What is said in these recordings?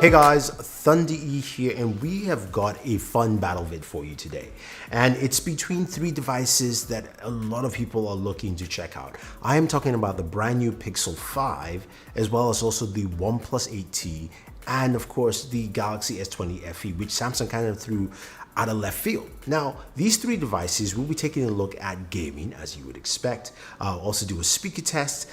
Hey guys, Thunder E here, and we have got a fun battle vid for you today. And it's between three devices that a lot of people are looking to check out. I am talking about the brand new Pixel 5, as well as also the OnePlus 8T, and of course the Galaxy S20 FE, which Samsung kind of threw out of left field. Now, these three devices, we'll be taking a look at gaming, as you would expect. Also do a speaker test,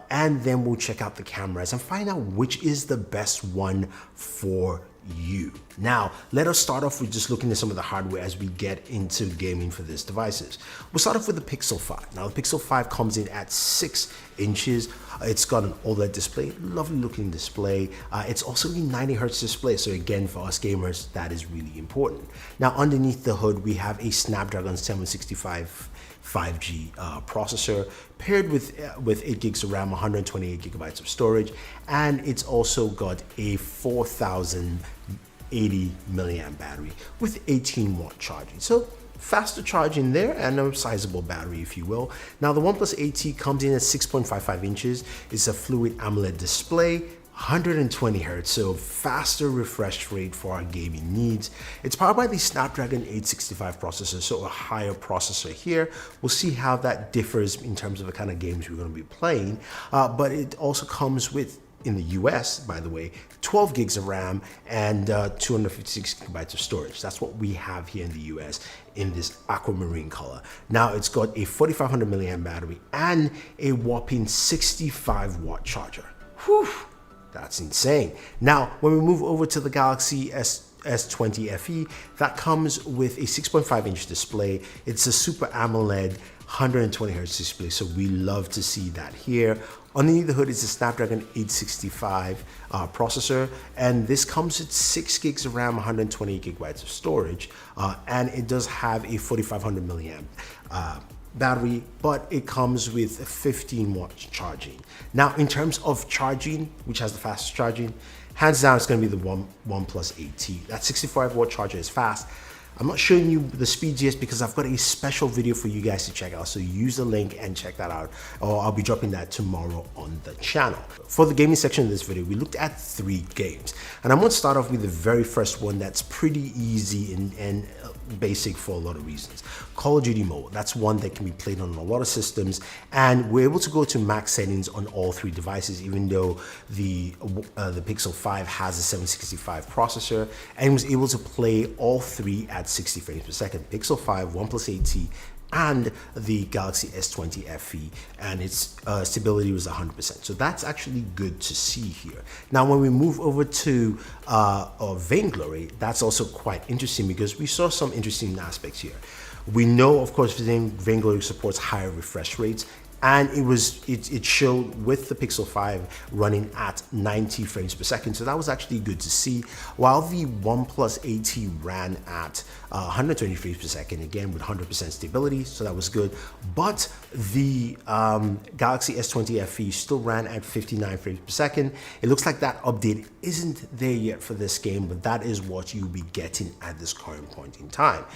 and then we'll check out the cameras and find out which is the best one for you. Now, let us start off with just looking at some of the hardware as we get into gaming for these devices. We'll start off with the Pixel 5. Now, the Pixel 5 comes in at 6 inches. It's got an OLED display, lovely looking display. It's also a 90 hertz display, so again, for us gamers, that is really important. Now, underneath the hood, we have a Snapdragon 765 5G processor paired with 8 gigs of RAM, 128 gigabytes of storage, and it's also got a 4080 milliamp battery with 18 watt charging. So faster charging there and a sizable battery, if you will. Now, the OnePlus 8T comes in at 6.55 inches. It's a fluid AMOLED display, 120 hertz, so faster refresh rate for our gaming needs. It's powered by the Snapdragon 865 processor, so a higher processor here. We'll see how that differs in terms of the kind of games we're going to be playing, but it also comes with, in the US, by the way, 12 gigs of RAM and 256 gigabytes of storage. That's what we have here in the US in this aquamarine color. Now, it's got a 4500 milliamp battery and a whopping 65 watt charger. Whew, that's insane. Now, when we move over to the Galaxy S20 FE, that comes with a 6.5 inch display. It's a Super AMOLED 120 hertz display, so we love to see that here. Underneath the hood is a Snapdragon 865 processor, and this comes with 6 gigs of RAM, 128 gigabytes of storage, and it does have a 4500 milliamp battery, but it comes with 15 watt charging. Now, in terms of charging, which has the fastest charging, hands down, it's going to be the OnePlus 8T. That 65 watt charger is fast. I'm not showing you the speeds yet because I've got a special video for you guys to check out. So use the link and check that out, or I'll be dropping that tomorrow on the channel. For the gaming section of this video, we looked at 3 games. And I'm going to start off with the very first one that's pretty easy and basic for a lot of reasons. Call of Duty Mobile. That's one that can be played on a lot of systems, and we're able to go to max settings on all 3 devices, even though the Pixel 5 has a 765 processor, and was able to play all 3 at 60 frames per second. Pixel 5, OnePlus 8T, and the Galaxy S20 FE, and its stability was 100%. So that's actually good to see here. Now, when we move over to Vainglory, that's also quite interesting because we saw some interesting aspects here. We know, of course, Vainglory supports higher refresh rates, and it showed with the Pixel 5 running at 90 frames per second, so that was actually good to see, while the OnePlus 8T ran at 120 frames per second, again with 100% stability, so that was good. But the Galaxy S20 FE still ran at 59 frames per second. It looks like that update isn't there yet for this game, but that is what you'll be getting at this current point in time.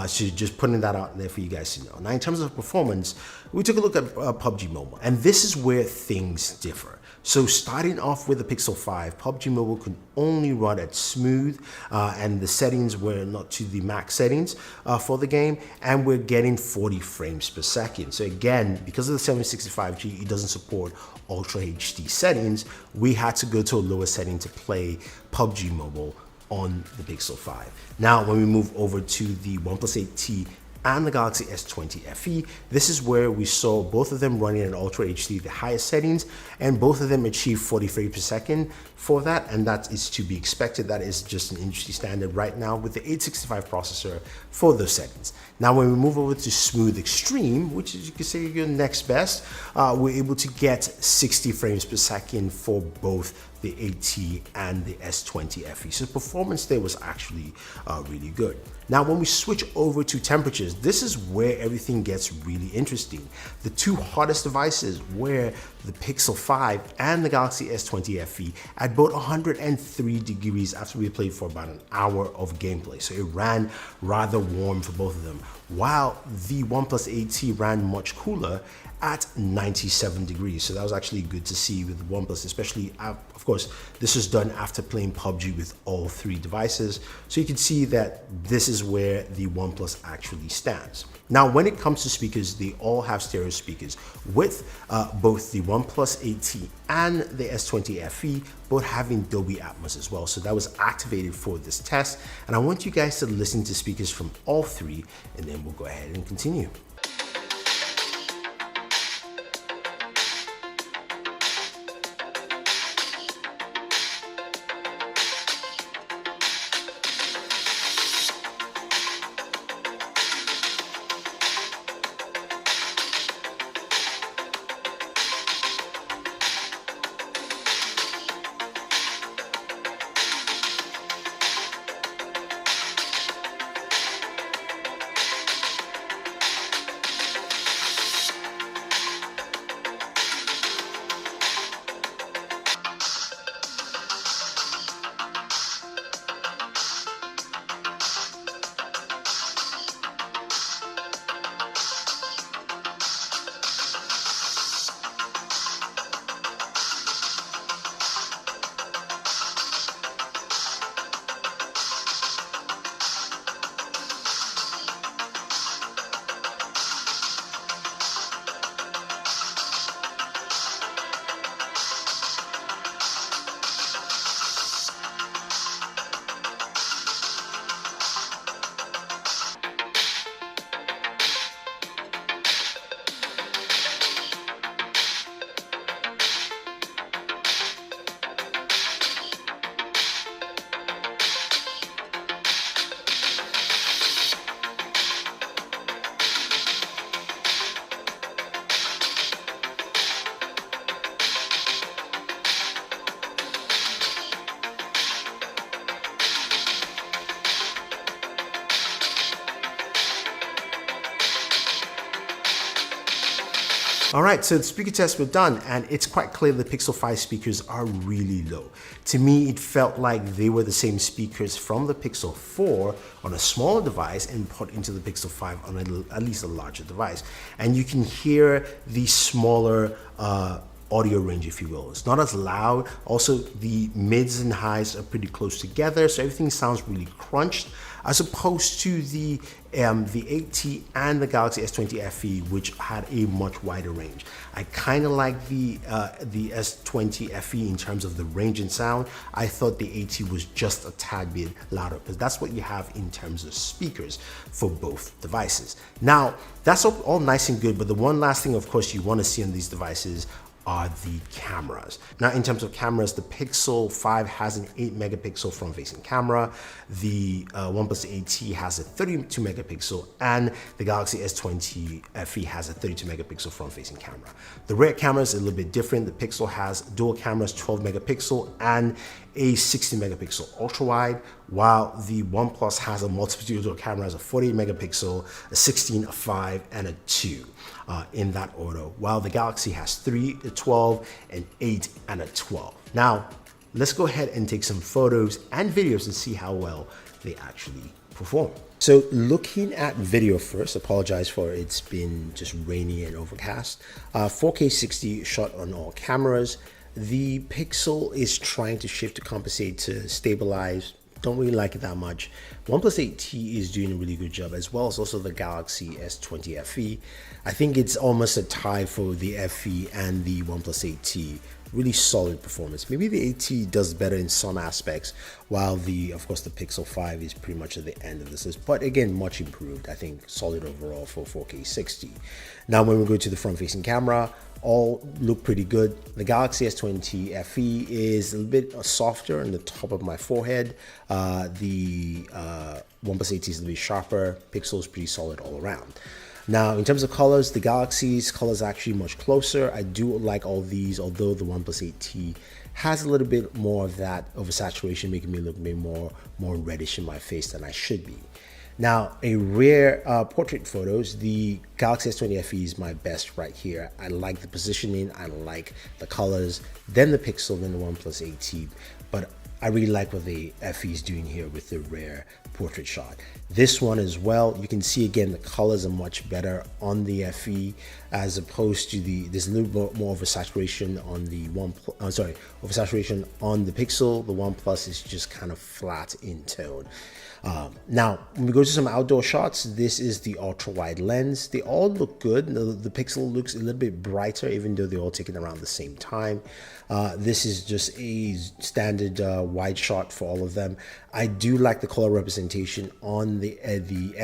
So just putting that out there for you guys to know. Now, in terms of performance, we took a look at PUBG Mobile, and this is where things differ. So starting off with the Pixel 5, PUBG Mobile can only run at smooth, and the settings were not to the max settings for the game, and we're getting 40 frames per second. So again, because of the 765G, it doesn't support Ultra HD settings. We had to go to a lower setting to play PUBG Mobile on the Pixel 5. Now, when we move over to the OnePlus 8T and the Galaxy S20 FE, this is where we saw both of them running at Ultra HD, the highest settings, and both of them achieved 40 frames per second for that, and that is to be expected. That is just an industry standard right now with the 865 processor for those settings. Now, when we move over to Smooth Extreme, which is, you can say, your next best, we're able to get 60 frames per second for both the 8T and the S20 FE. So performance there was actually really good. Now, when we switch over to temperatures, this is where everything gets really interesting. The 2 hottest devices were the Pixel 5 and the Galaxy S20 FE at both 103 degrees after we played for about an hour of gameplay. So it ran rather warm for both of them, while the OnePlus 8T ran much cooler at 97 degrees. So that was actually good to see with the OnePlus, especially, of course, this was done after playing PUBG with all three devices. So you can see that this is where the OnePlus actually stands. Now, when it comes to speakers, they all have stereo speakers with both the OnePlus 8T and the S20 FE, both having Dolby Atmos as well. So that was activated for this test. And I want you guys to listen to speakers from all three, and then we'll go ahead and continue. All right, so the speaker tests were done, and it's quite clear the Pixel 5 speakers are really low. To me, it felt like they were the same speakers from the Pixel 4 on a smaller device and put into the Pixel 5 on at least a larger device. And you can hear the smaller audio range, if you will. It's not as loud. Also, the mids and highs are pretty close together, so everything sounds really crunched, as opposed to the 8T and the Galaxy S20 FE, which had a much wider range. I kind of like the S20 FE in terms of the range and sound. I thought the 8T was just a tad bit louder, because that's what you have in terms of speakers for both devices. Now, that's all nice and good, but the one last thing, of course, you want to see on these devices are the cameras. Now, in terms of cameras, the Pixel 5 has an 8 megapixel front-facing camera, the OnePlus 8T has a 32 megapixel, and the Galaxy S20 FE has a 32 megapixel front-facing camera. The rear camera is a little bit different. The Pixel has dual cameras, 12 megapixel, and a 60 megapixel ultra wide, while the OnePlus has a multitude of cameras, a 48 megapixel, a 16, a 5, and a 2 in that order, while the Galaxy has 3, a 12, an 8, and a 12. Now, let's go ahead and take some photos and videos and see how well they actually perform. So looking at video first, apologize for it's been just rainy and overcast. 4K 60 shot on all cameras. The Pixel is trying to shift to compensate to stabilize. Don't really like it that much. OnePlus 8T is doing a really good job, as well as also the Galaxy S20 FE. I think it's almost a tie for the FE and the OnePlus 8T. Really solid performance. Maybe the 8T does better in some aspects, while of course the Pixel 5 is pretty much at the end of this list. But again, much improved. I think solid overall for 4K 60. Now, when we go to the front-facing camera, all look pretty good. The Galaxy S20 FE is a little bit softer on the top of my forehead. The OnePlus 8T is a little bit sharper. Pixel is pretty solid all around. Now, in terms of colors, the Galaxy's colors are actually much closer. I do like all these, although the OnePlus 8T has a little bit more of that oversaturation, making me look maybe more reddish in my face than I should be. Now, a rare portrait photos, the Galaxy S20 FE is my best right here. I like the positioning, I like the colors, then the Pixel, then the OnePlus 8T. But I really like what the FE is doing here with the rear portrait shot. This one as well, you can see again the colors are much better on the FE as opposed to there's a little bit more of a saturation on the saturation on the Pixel. The OnePlus is just kind of flat in tone. Now, when we go to some outdoor shots, this is the ultra wide lens. They all look good. The Pixel looks a little bit brighter, even though they're all taken around the same time. This is just a standard wide shot for all of them. I do like the color representation on the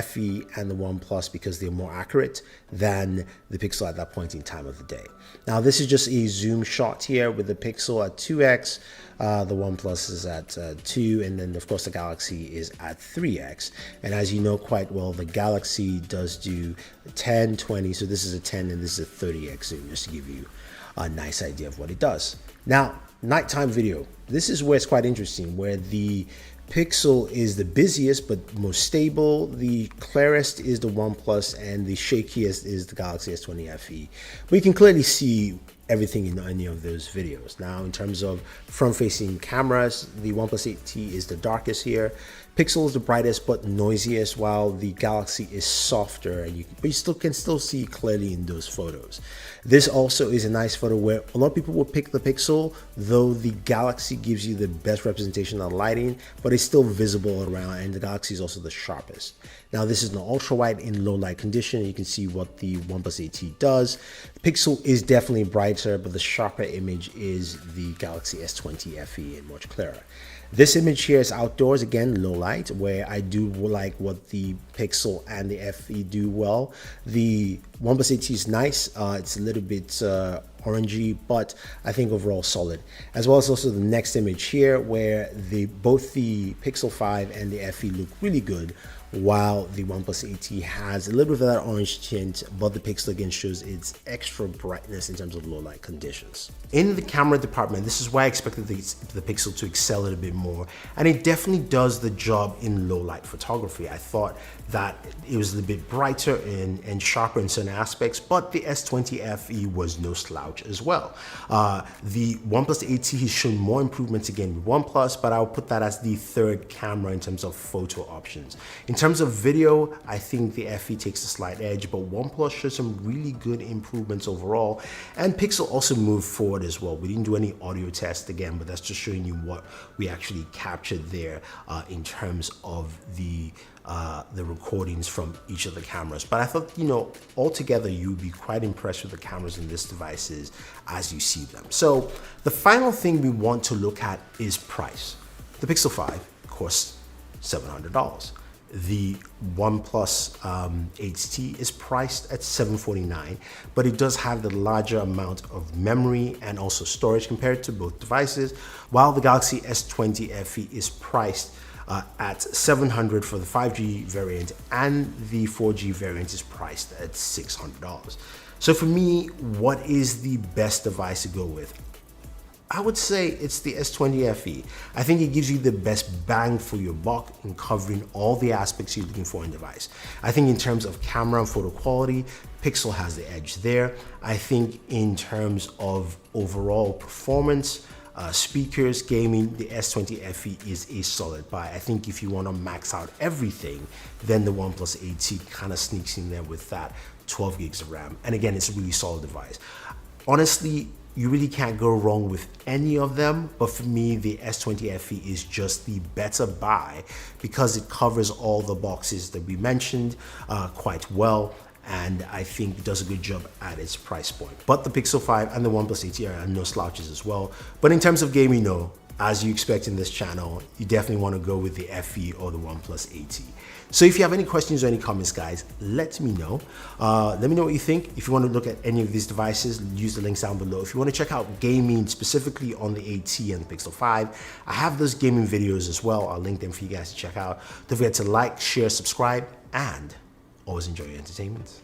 FE and the OnePlus because they're more accurate than the Pixel at that point in time of the day. Now, this is just a zoom shot here with the Pixel at 2x. The OnePlus is at 2, and then of course the Galaxy is at 3x. And as you know quite well, the Galaxy does do 10, 20, so this is a 10 and this is a 30x zoom, just to give you a nice idea of what it does. Now, nighttime video. This is where it's quite interesting, where the Pixel is the busiest but most stable, the clearest is the OnePlus, and the shakiest is the Galaxy S20 FE. But you can clearly see everything in any of those videos. Now, in terms of front-facing cameras, the OnePlus 8T is the darkest here. Pixel is the brightest but noisiest, while the Galaxy is softer, and but you can still see clearly in those photos. This also is a nice photo where a lot of people will pick the Pixel, though the Galaxy gives you the best representation of lighting, but it's still visible around, and the Galaxy is also the sharpest. Now, this is an ultra wide in low light condition. You can see what the OnePlus 8T does. The Pixel is definitely brighter, but the sharper image is the Galaxy S20 FE and much clearer. This image here is outdoors, again, low light, where I do like what the Pixel and the FE do well. The OnePlus 8T is nice. It's a little bit orangey, but I think overall solid. As well as also the next image here, where both the Pixel 5 and the FE look really good, while the OnePlus 8T has a little bit of that orange tint, but the Pixel again shows its extra brightness in terms of low light conditions. In the camera department, this is why I expected the Pixel to excel a little bit more, and it definitely does the job in low light photography. I thought that it was a little bit brighter and sharper in certain aspects, but the S20 FE was no slouch as well. The OnePlus 8T has shown more improvements again with OnePlus, but I'll put that as the third camera in terms of photo options. In terms of video, I think the FE takes a slight edge, but OnePlus shows some really good improvements overall, and Pixel also moved forward as well. We didn't do any audio test again, but that's just showing you what we actually captured there in terms of the recordings from each of the cameras. But I thought, altogether you'd be quite impressed with the cameras in this devices as you see them. So the final thing we want to look at is price. The Pixel 5 costs $700. The OnePlus 8T is priced at $749, but it does have the larger amount of memory and also storage compared to both devices, while the Galaxy S20 FE is priced at $700 for the 5G variant, and the 4G variant is priced at $600. So for me, what is the best device to go with? I would say it's the S20 FE. I think it gives you the best bang for your buck in covering all the aspects you're looking for in a device. I think in terms of camera and photo quality, Pixel has the edge there. I think in terms of overall performance, speakers, gaming, the S20 FE is a solid buy. I think if you want to max out everything, then the OnePlus 8T kind of sneaks in there with that 12 gigs of RAM. And again, it's a really solid device. Honestly, you really can't go wrong with any of them, but for me, the S20 FE is just the better buy because it covers all the boxes that we mentioned quite well, and I think it does a good job at its price point. But the Pixel 5 and the OnePlus 8T are no slouches as well. But in terms of gaming, no, as you expect in this channel, you definitely want to go with the FE or the OnePlus 8T. So if you have any questions or any comments, guys, let me know. Let me know what you think. If you want to look at any of these devices, use the links down below. If you want to check out gaming specifically on the 8T and the Pixel 5, I have those gaming videos as well. I'll link them for you guys to check out. Don't forget to like, share, subscribe, and always enjoy your entertainment.